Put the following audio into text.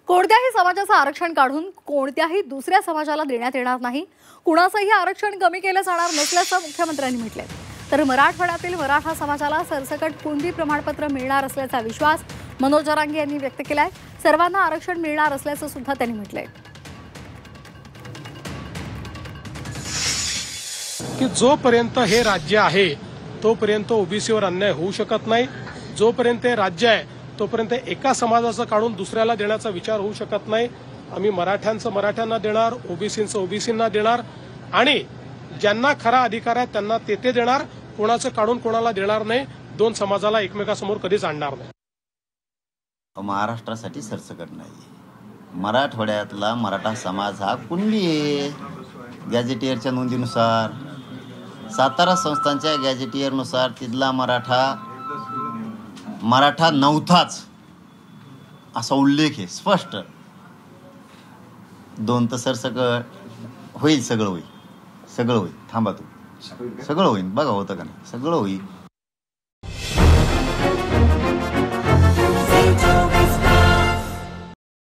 कोणत्याही समाजाचं आरक्षण काढून कोणत्याही दुसऱ्या समाजाला देण्यात येणार नाही. कुणाचंही आरक्षण कमी केलं जाणार नसल्याचं मुख्यमंत्र्यांनी म्हटलंय. तर मराठवाड्यातील मराठा समाजाला सरसकट कुणबी प्रमाणपत्र मिळणार असल्याचा विश्वास मनोज जरांगे यांनी व्यक्त केलाय. सर्वांना आरक्षण मिळणार असल्याचं सुद्धा त्यांनी म्हटलंय की जोपर्यंत हे राज्य आहे तोपर्यंत ओबीसीवर अन्याय होऊ शकत नाही. जोपर्यंत हे राज्य आहे तोपर्यंत एका समाजाचं काढून दुसऱ्याला देण्याचा विचार होऊ शकत नाही. आम्ही मराठ्यांचं मराठ्यांना देणार, ओबीसींचं ओबीसींना देणार आणि ज्यांना खरा अधिकार आहे त्यांना ते देणार. कोणाचं काढून कोणाला देणार नाही. दोन समाजाला एकमेकासमोर कधीच आणणार नाही. महाराष्ट्रासाठी सरसकट नाही. मराठवाड्यातला मराठा समाज हा कुणबी आहे. गॅजेटियरच्या नोंदीनुसार, सातारा संस्थांच्या गॅजेटियरनुसार तिथला मराठा नव्हताच असा उल्लेख आहे स्पष्ट. दोन तर सरसकट होईल, सगळं होईल. थांबा तू, सगळं होईल. बघा होतं का नाही, सगळं होईल.